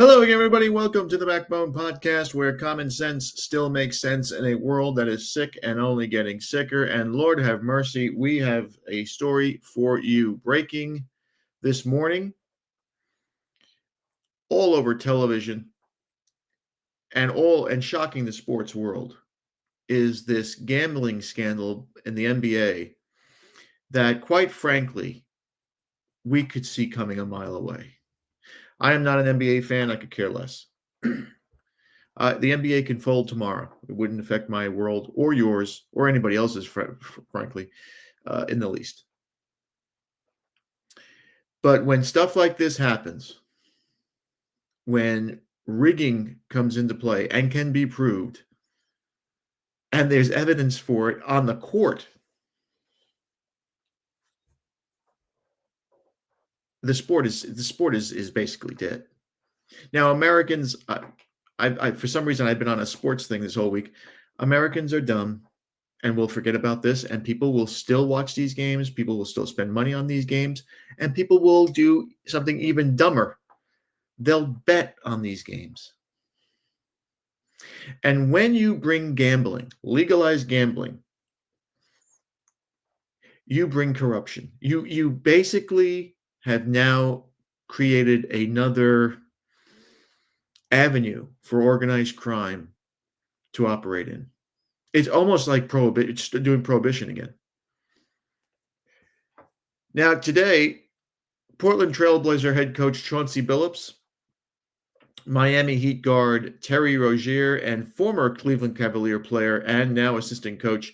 Hello again, everybody. Welcome to the Backbone Podcast, where common sense still makes sense in a world that is sick and only getting sicker. And Lord have mercy, we have a story for you. Breaking this morning, all over television and shocking the sports world, is this gambling scandal in the NBA that, quite frankly, we could see coming a mile away. I am not an NBA fan. I could care less. The NBA can fold tomorrow. It wouldn't affect my world or yours or anybody else's, frankly, in the least. But when stuff like this happens, when rigging comes into play and can be proved, and there's evidence for it on the court, the sport is basically dead. Now, Americans, I for some reason I've been on a sports thing this whole week. Americans are dumb and we'll forget about this, and people will still watch these games. People will still spend money on these games, and people will do something even dumber. They'll bet on these games. And when you bring gambling, legalize gambling, you bring corruption. You basically have now created another avenue for organized crime to operate in. It's almost like it's doing prohibition again. Now, today, Portland Trailblazer head coach Chauncey Billups, Miami Heat guard Terry Rozier, and former Cleveland Cavalier player and now assistant coach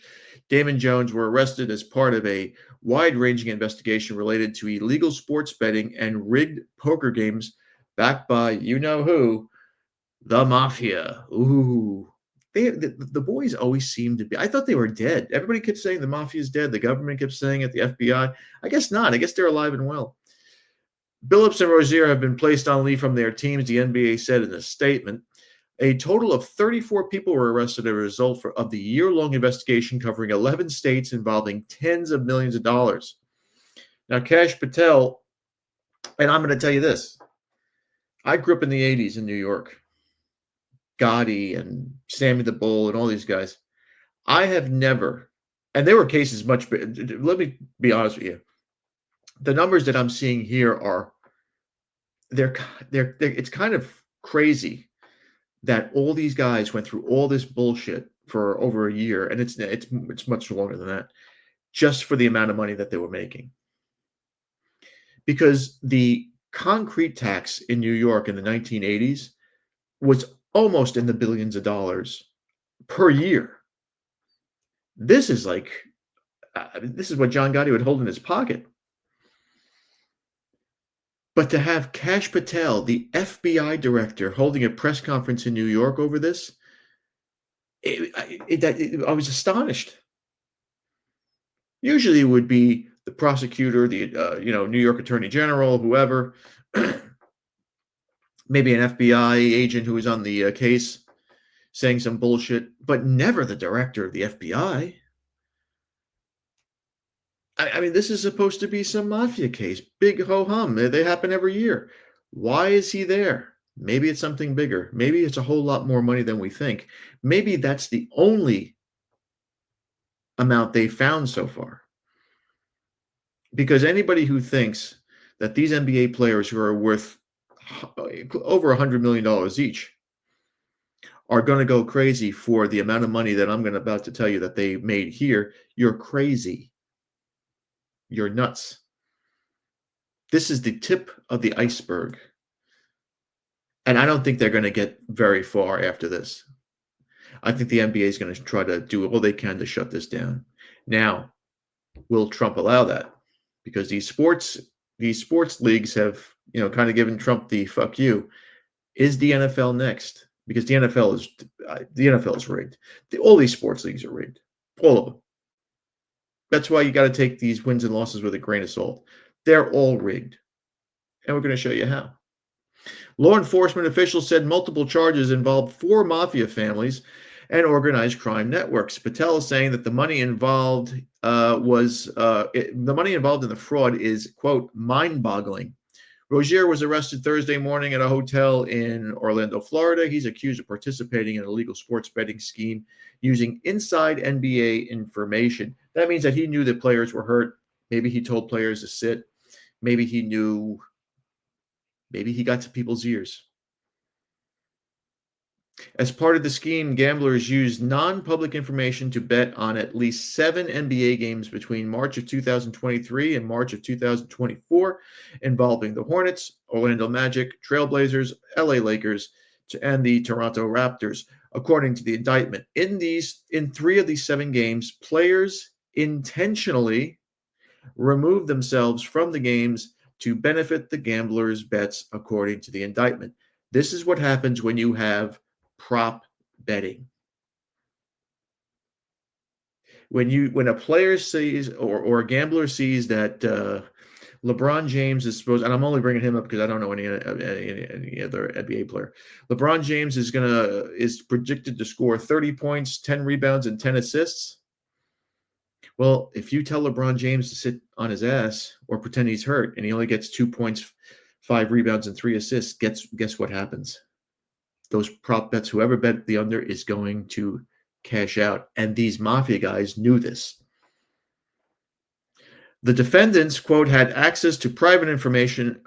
Damon Jones were arrested as part of a wide-ranging investigation related to illegal sports betting and rigged poker games backed by you-know-who, the Mafia. Ooh. The boys always seem to be. I thought they were dead. Everybody kept saying the Mafia is dead. The government kept saying it. The FBI. I guess not. I guess they're alive and well. Billups and Rozier have been placed on leave from their teams, the NBA said in a statement. A total of 34 people were arrested as a result of the year-long investigation covering 11 states involving tens of millions of dollars. Now, Kash Patel, and I'm going to tell you this. I grew up in the 80s in New York. Gotti and Sammy the Bull and all these guys. I have never, and there were cases much bigger. Let me be honest with you. The numbers that I'm seeing here are, they're it's kind of crazy that all these guys went through all this bullshit for over a year, and it's much longer than that, just for the amount of money that they were making. Because the concrete tax in New York in the 1980s was almost in the billions of dollars per year. This is like, this is what John Gotti would hold in his pocket. But to have Kash Patel, the FBI director, holding a press conference in New York over this, I was astonished. Usually it would be the prosecutor, the New York Attorney General, whoever, maybe an FBI agent who was on the case saying some bullshit, but never the director of the FBI. I mean, this is supposed to be some mafia case. Big ho-hum. They happen every year. Why is he there? Maybe it's something bigger. Maybe it's a whole lot more money than we think. Maybe that's the only amount they found so far. Because anybody who thinks that these NBA players who are worth over $100 million each are going to go crazy for the amount of money that I'm about to tell you that they made here, you're crazy. You're nuts. This is the tip of the iceberg. And I don't think they're going to get very far after this. I think the NBA is going to try to do all they can to shut this down. Now, will Trump allow that? Because these sports leagues have, kind of given Trump the fuck you. Is the NFL next? Because the NFL is rigged. All these sports leagues are rigged. All of them. That's why you got to take these wins and losses with a grain of salt. They're all rigged. And we're going to show you how. Law enforcement officials said multiple charges involved 4 mafia families and organized crime networks. Patel is saying that the money involved the money involved in the fraud is, quote, mind-boggling, Rozier was arrested Thursday morning at a hotel in Orlando, Florida. He's accused of participating in an illegal sports betting scheme using inside NBA information. That means that he knew that players were hurt. Maybe he told players to sit. Maybe he knew. Maybe he got to people's ears. As part of the scheme, gamblers used non-public information to bet on at least 7 NBA games between March of 2023 and March of 2024, involving the Hornets, Orlando Magic, Trailblazers, LA Lakers, and the Toronto Raptors. According to the indictment, in 3 of these 7 games, players intentionally removed themselves from the games to benefit the gamblers' bets, according to the indictment. This is what happens when you have prop betting. When a player sees or a gambler sees that LeBron James is supposed, and I'm only bringing him up because I don't know any other NBA player. LeBron James is predicted to score 30 points, 10 rebounds, and 10 assists. Well, if you tell LeBron James to sit on his ass or pretend he's hurt and he only gets 2 points, 5 rebounds, and 3 assists, guess what happens? Those prop bets, whoever bet the under is going to cash out. And these Mafia guys knew this. The defendants, quote, had access to private information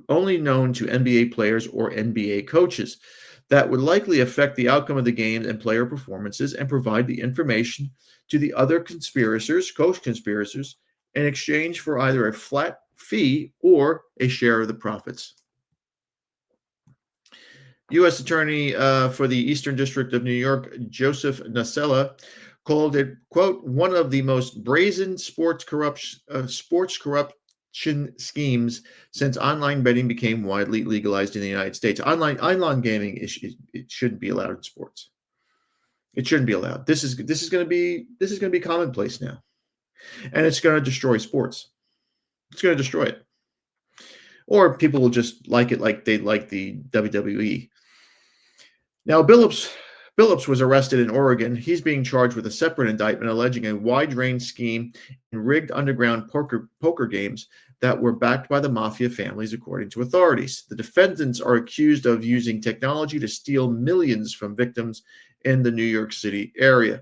only known to NBA players or NBA coaches that would likely affect the outcome of the games and player performances, and provide the information to the other co-conspirators, in exchange for either a flat fee or a share of the profits. U.S. Attorney for the Eastern District of New York, Joseph Nasella, called it, quote, one of the most brazen sports corruption schemes since online betting became widely legalized in the United States. Online gaming it shouldn't be allowed in sports. It shouldn't be allowed. This is going to be commonplace now, and it's going to destroy sports. It's going to destroy it. Or people will just like it like they like the WWE. Now, Billups was arrested in Oregon. He's being charged with a separate indictment alleging a wide-range scheme in rigged underground poker games that were backed by the Mafia families, according to authorities. The defendants are accused of using technology to steal millions from victims in the New York City area.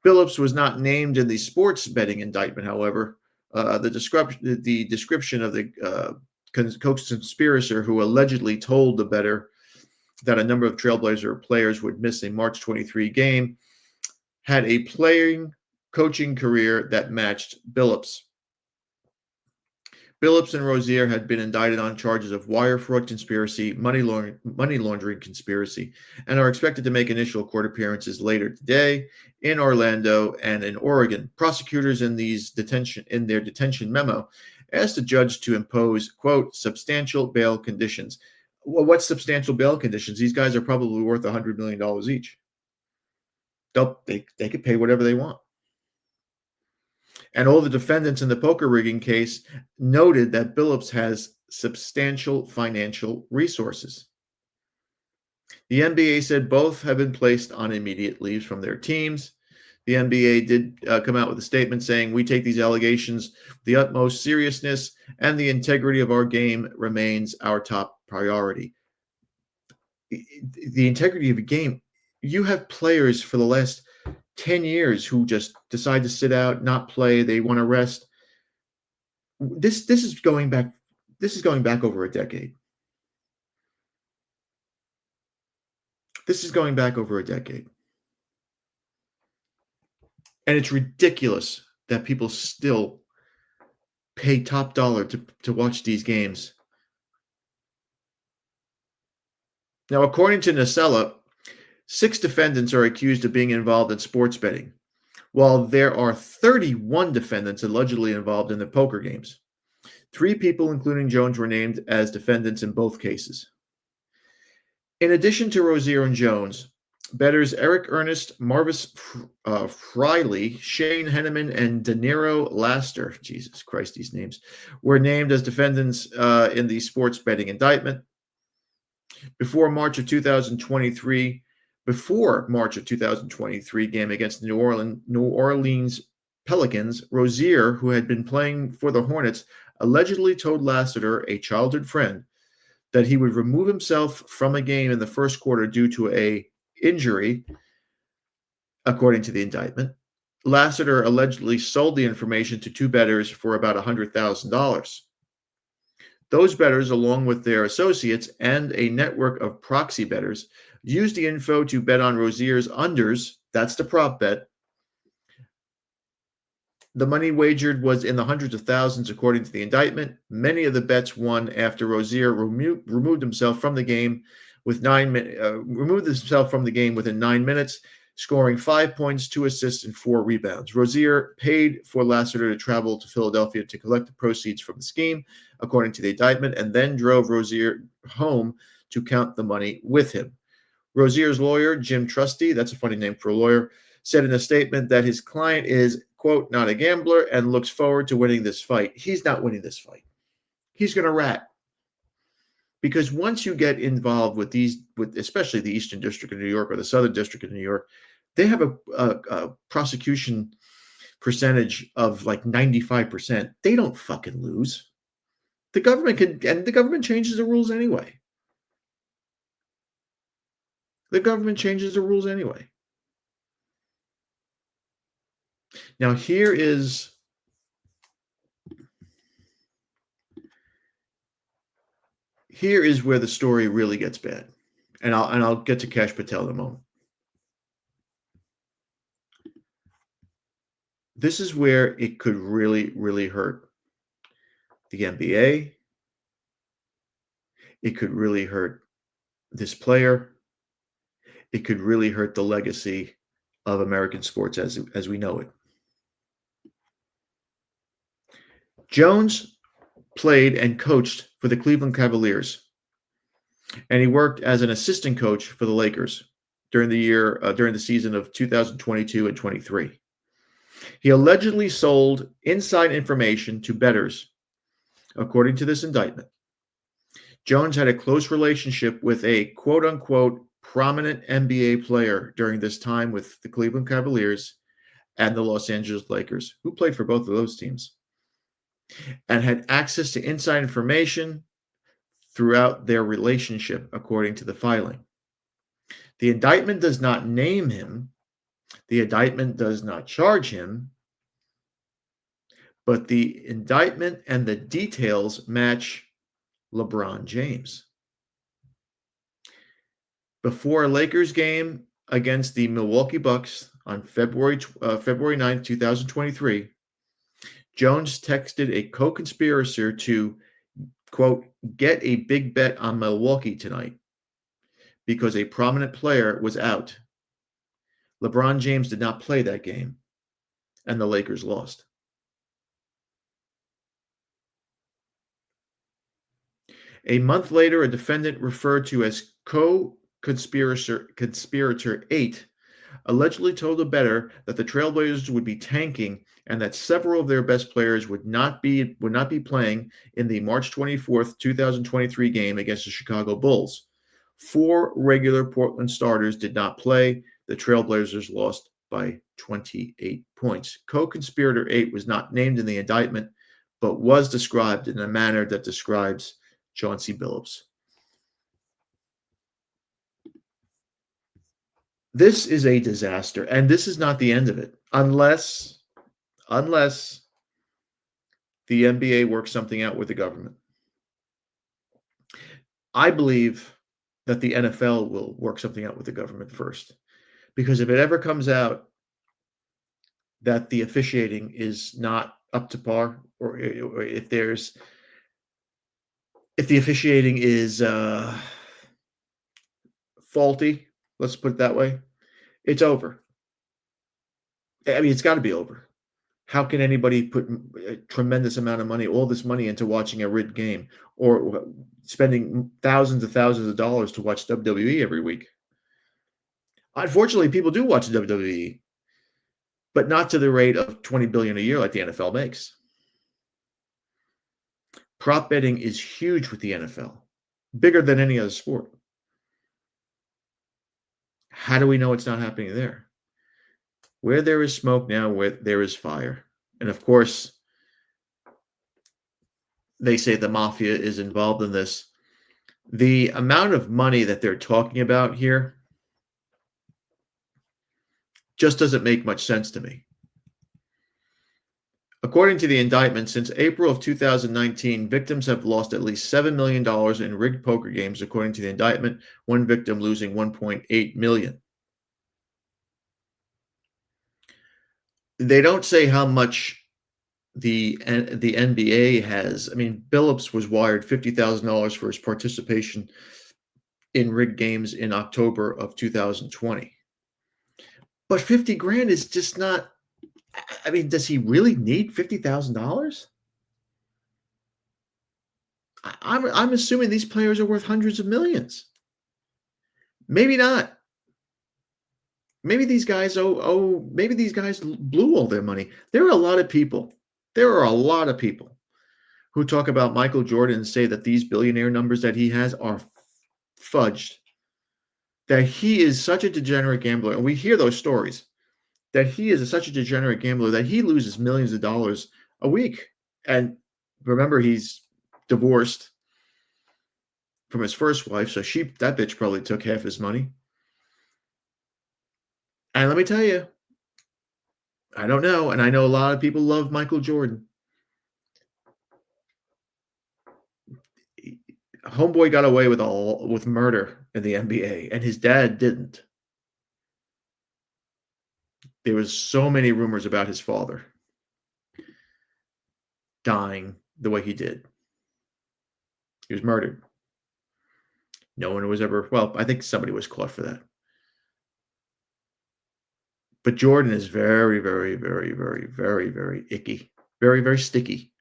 Billups was not named in the sports betting indictment, however. The description of the co-conspirator who allegedly told the bettor that a number of Trailblazer players would miss a March 23 game had a coaching career that matched Billups. Billups and Rozier had been indicted on charges of wire fraud conspiracy, money laundering conspiracy, and are expected to make initial court appearances later today in Orlando and in Oregon. Prosecutors in their detention memo asked the judge to impose, quote, substantial bail conditions. Well, what's substantial bail conditions? These guys are probably worth $100 million each. They could pay whatever they want. And all the defendants in the poker rigging case noted that Billups has substantial financial resources. The NBA said both have been placed on immediate leaves from their teams. The NBA did come out with a statement saying, we take these allegations with the utmost seriousness, and the integrity of our game remains our top priority. The integrity of a game, you have players for the last 10 years who just decide to sit out, not play, they want to rest. This is going back over a decade. This is going back over a decade. And it's ridiculous that people still pay top dollar to watch these games. Now, according to Nasella, 6 defendants are accused of being involved in sports betting, while there are 31 defendants allegedly involved in the poker games. 3 people, including Jones, were named as defendants in both cases. In addition to Rozier and Jones, bettors Eric Ernest, Marvis Friley, Shane Henneman, and De Niro Laster, Jesus Christ, these names, were named as defendants in the sports betting indictment. Before March of 2023 game against the New Orleans Pelicans, Rozier, who had been playing for the Hornets, allegedly told Lassiter, a childhood friend, that he would remove himself from a game in the first quarter due to a injury, according to the indictment. Lassiter allegedly sold the information to two bettors for about $100,000. Those bettors, along with their associates and a network of proxy bettors, used the info to bet on Rozier's unders. That's the prop bet. The money wagered was in the hundreds of thousands, according to the indictment. Many of the bets won after Rozier removed himself from the game within 9 minutes, scoring 5 points, 2 assists, and 4 rebounds. Rozier paid for Lassiter to travel to Philadelphia to collect the proceeds from the scheme, according to the indictment, and then drove Rozier home to count the money with him. Rozier's lawyer, Jim Trusty, that's a funny name for a lawyer, said in a statement that his client is, quote, not a gambler and looks forward to winning this fight. He's not winning this fight. He's going to rat. Because once you get involved with especially the Eastern District of New York or the Southern District of New York, they have a prosecution percentage of like 95%. They don't fucking lose. The government changes the rules anyway. The government changes the rules anyway. Now here is where the story really gets bad. And I'll get to Cash Patel in a moment. This is where it could really, really hurt the NBA. It could really hurt this player. It could really hurt the legacy of American sports as we know it. Jones played and coached for the Cleveland Cavaliers, and he worked as an assistant coach for the Lakers during the season of 2022 and 23. He allegedly sold inside information to bettors, according to this indictment. Jones had a close relationship with a quote-unquote prominent NBA player during this time with the Cleveland Cavaliers and the Los Angeles Lakers, who played for both of those teams, and had access to inside information throughout their relationship, according to the filing. The indictment does not name him. The indictment does not charge him. But the indictment and the details match LeBron James. Before a Lakers game against the Milwaukee Bucks on February 9th, 2023, Jones texted a co-conspirator to, quote, get a big bet on Milwaukee tonight because a prominent player was out. LeBron James did not play that game, and the Lakers lost. A month later, a defendant referred to as co-conspirator 8 allegedly told a bettor that the Trailblazers would be tanking and that several of their best players would not be playing in the March 24th, 2023 game against the Chicago Bulls. 4 regular Portland starters did not play. The Trailblazers lost by 28 points. Co-conspirator 8 was not named in the indictment, but was described in a manner that describes Chauncey Billups. This is a disaster, and this is not the end of it, unless the NBA works something out with the government. I believe that the NFL will work something out with the government first, because if it ever comes out that the officiating is not up to par, or if the officiating is faulty, let's put it that way, it's over. I mean, it's got to be over. How can anybody put a tremendous amount of money, all this money, into watching a rigged game or spending thousands of dollars to watch WWE every week? Unfortunately, people do watch WWE, but not to the rate of $20 billion a year like the NFL makes. Prop betting is huge with the NFL, bigger than any other sport. How do we know it's not happening there? Where there is smoke now, where there is fire. And of course, they say the mafia is involved in this. The amount of money that they're talking about here just doesn't make much sense to me. According to the indictment, since April of 2019, victims have lost at least $7 million in rigged poker games, according to the indictment, one victim losing $1.8 million. They don't say how much the NBA has. I mean, Billups was wired $50,000 for his participation in rigged games in October of 2020. But 50 grand is just not. I mean, does he really need $50,000? I'm assuming these players are worth hundreds of millions. Maybe not. Maybe these guys maybe these guys blew all their money. There are a lot of people. There are a lot of people who talk about Michael Jordan and say that these billionaire numbers that he has are fudged. That he is such a degenerate gambler, and we hear those stories. That he is such a degenerate gambler that he loses millions of dollars a week. And remember, he's divorced from his first wife, so that bitch probably took half his money. And let me tell you, I don't know, and I know a lot of people love Michael Jordan. Homeboy got away with murder in the NBA, and his dad didn't. There was so many rumors about his father dying the way he did. He was murdered. No one was ever, well, I think somebody was caught for that. But Jordan is very, very, very, very, very, very icky. Very, very sticky.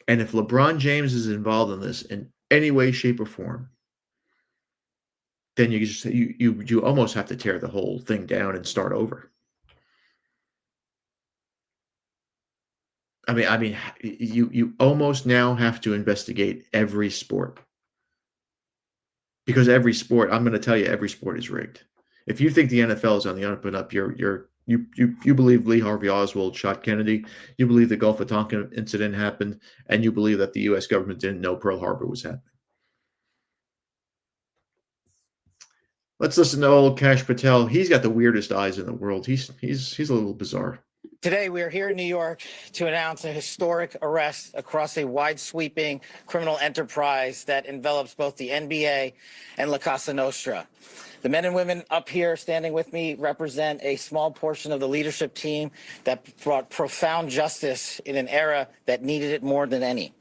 And if LeBron James is involved in this in any way, shape, or form, then you almost have to tear the whole thing down and start over. I mean, you almost now have to investigate every sport. Because every sport, I'm going to tell you, every sport is rigged. If you think the NFL is on the up and up, you believe Lee Harvey Oswald shot Kennedy, you believe the Gulf of Tonkin incident happened, and you believe that the U.S. government didn't know Pearl Harbor was happening. Let's listen to old Kash Patel. He's got the weirdest eyes in the world. He's a little bizarre. Today, we are here in New York to announce a historic arrest across a wide-sweeping criminal enterprise that envelops both the NBA and La Cosa Nostra. The men and women up here standing with me represent a small portion of the leadership team that brought profound justice in an era that needed it more than any.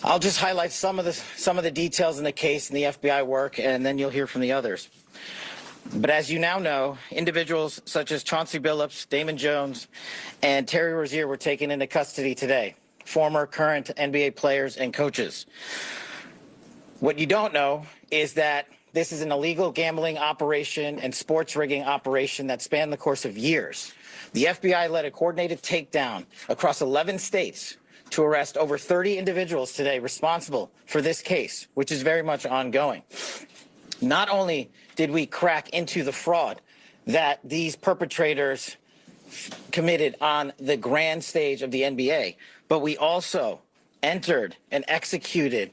I'll just highlight some of the details in the case and the FBI work, and then you'll hear from the others. But as you now know, individuals such as Chauncey Billups, Damon Jones, and Terry Rozier were taken into custody today, former, current NBA players and coaches. What you don't know is that this is an illegal gambling operation and sports rigging operation that spanned the course of years. The FBI led a coordinated takedown across 11 states to arrest over 30 individuals today responsible for this case, which is very much ongoing. Not only did we crack into the fraud that these perpetrators committed on the grand stage of the NBA, but we also entered and executed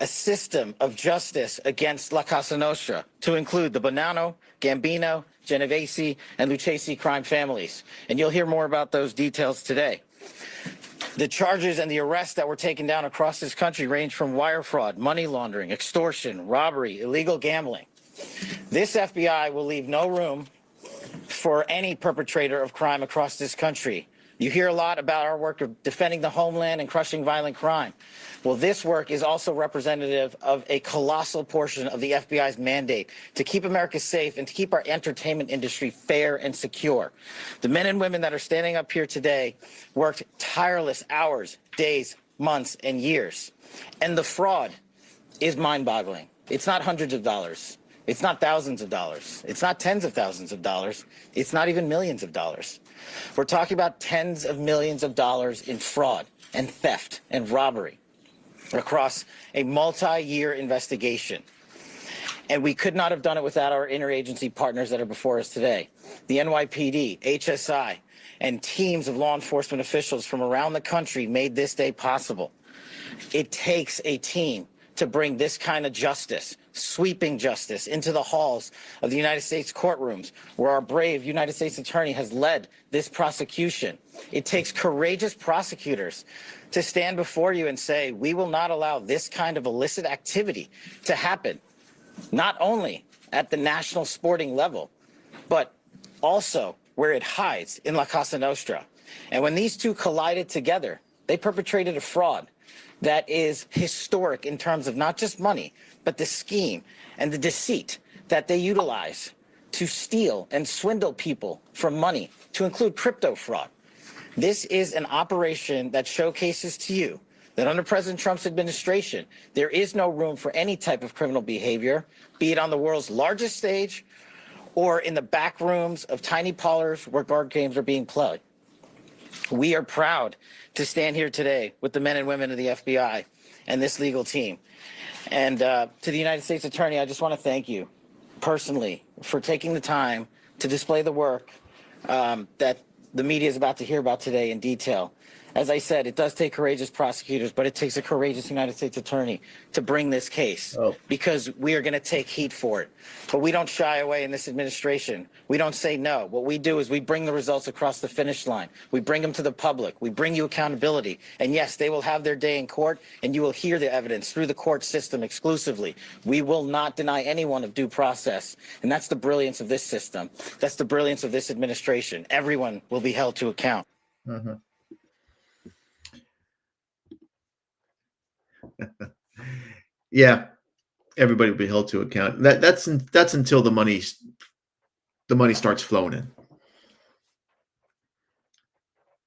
a system of justice against La Cosa Nostra to include the Bonanno, Gambino, Genovese, and Lucchesi crime families. And you'll hear more about those details today. The charges and the arrests that were taken down across this country range from wire fraud, money laundering, extortion, robbery, illegal gambling. This FBI will leave no room for any perpetrator of crime across this country. You hear a lot about our work of defending the homeland and crushing violent crime. Well, this work is also representative of a colossal portion of the FBI's mandate to keep America safe and to keep our entertainment industry fair and secure. The men and women that are standing up here today worked tireless hours, days, months, and years. And the fraud is mind-boggling. It's not hundreds of dollars. It's not thousands of dollars. It's not tens of thousands of dollars. It's not even millions of dollars. We're talking about tens of millions of dollars in fraud and theft and robbery across a multi-year investigation. And we could not have done it without our interagency partners that are before us today. The NYPD, HSI, and teams of law enforcement officials from around the country made this day possible. It takes a team to bring this kind of justice, sweeping justice, into the halls of the United States courtrooms, where our brave United States attorney has led this prosecution. It takes courageous prosecutors to stand before you and say, we will not allow this kind of illicit activity to happen, not only at the national sporting level, but also where it hides in La Cosa Nostra. And when these two collided together, they perpetrated a fraud that is historic in terms of not just money, but the scheme and the deceit that they utilize to steal and swindle people from money, to include crypto fraud. This is an operation that showcases to you that under President Trump's administration, there is no room for any type of criminal behavior, be it on the world's largest stage or in the back rooms of tiny parlors where card games are being played. We are proud to stand here today with the men and women of the FBI and this legal team. And to the United States Attorney, I just want to thank you personally for taking the time to display the work that the media is about to hear about today in detail. As I said, it does take courageous prosecutors, but it takes a courageous United States attorney to bring this case because we are going to take heat for it. But we don't shy away in this administration. We don't say no. What we do is we bring the results across the finish line. We bring them to the public. We bring you accountability. And yes, they will have their day in court, and you will hear the evidence through the court system exclusively. We will not deny anyone of due process. And that's the brilliance of this system. That's the brilliance of this administration. Everyone will be held to account. Mm-hmm. Yeah, everybody will be held to account. That's until the money starts flowing in.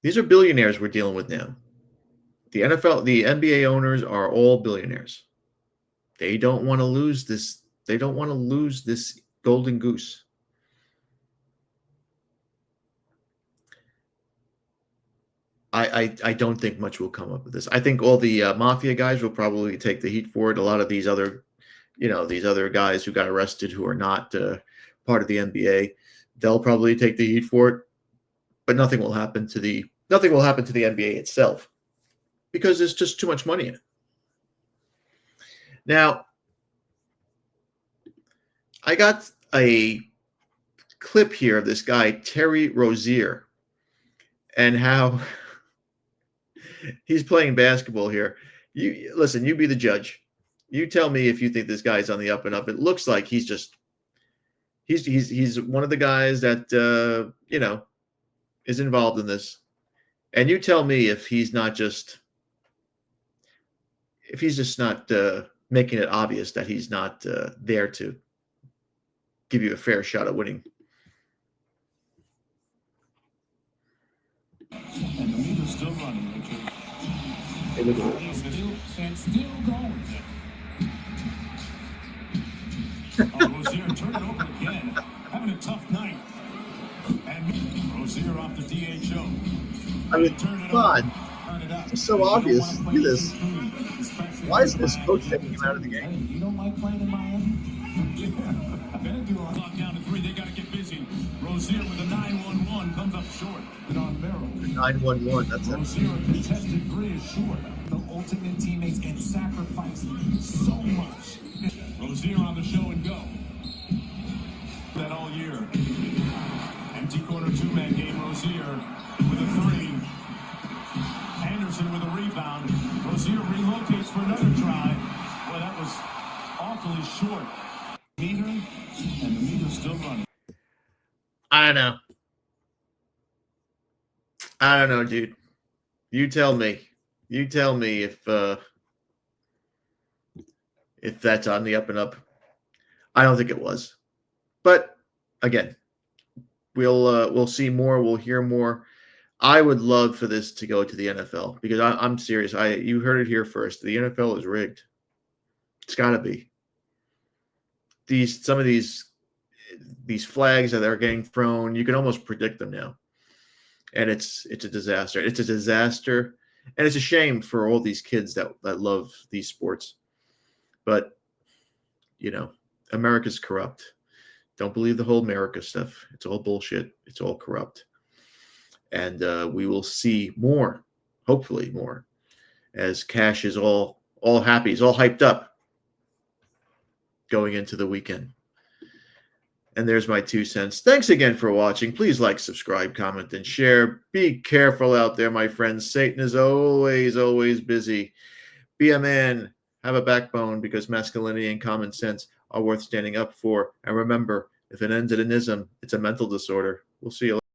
These are billionaires we're dealing with now. The NFL, the NBA owners are all billionaires. They don't want to lose this. They don't want to lose this golden goose. I don't think much will come up with this. I think all the Mafia guys will probably take the heat for it. A lot of these other, these other guys who got arrested who are not part of the NBA, they'll probably take the heat for it. But nothing will happen to the NBA itself because there's just too much money in it. Now, I got a clip here of this guy Terry Rozier and how he's playing basketball here. You listen, you be the judge. You tell me if you think this guy's on the up and up. It looks like he's one of the guys that is involved in this. And you tell me if he's just not making it obvious that he's not there to give you a fair shot at winning. And the meter's still running, Richard. And still going. Rozier turned it over again. Having a tough night. And Rozier off the DHO. I mean, come on. It's so obvious. Look at this. Why is this coach taking him out of the game? You don't like playing in Miami? Yeah. Better do a lock down to 3. They got to get busy. Rozier with a 9-1-1 comes up short. On Merrill. 9-1-1. That's it. Rozier contested 3 is short. The ultimate teammates and sacrifice so much. Rozier on the show and go. That all year. Empty corner 2-man game. Rozier with a 3. Anderson with a rebound. Rozier relocates for another try. Well, that was awfully short. Meter, and the meter's still running. I don't know, dude. You tell me. You tell me if that's on the up and up. I don't think it was. But again, we'll see more. We'll hear more. I would love for this to go to the NFL because I'm serious. You heard it here first. The NFL is rigged. It's got to be. Some of these flags that are getting thrown, you can almost predict them now, and it's a disaster. It's a disaster, and it's a shame for all these kids that love these sports. But America's corrupt. Don't believe the whole America stuff. It's all bullshit. It's all corrupt. And we will see more, hopefully more, as Cash is all happy. He's all hyped up going into the weekend. And there's my 2 cents. Thanks again for watching. Please like, subscribe, comment, and share. Be careful out there, my friends. Satan is always busy. Be a man. Have a backbone, because masculinity and common sense are worth standing up for. And remember, if it ends in an ism, it's a mental disorder. We'll see you later.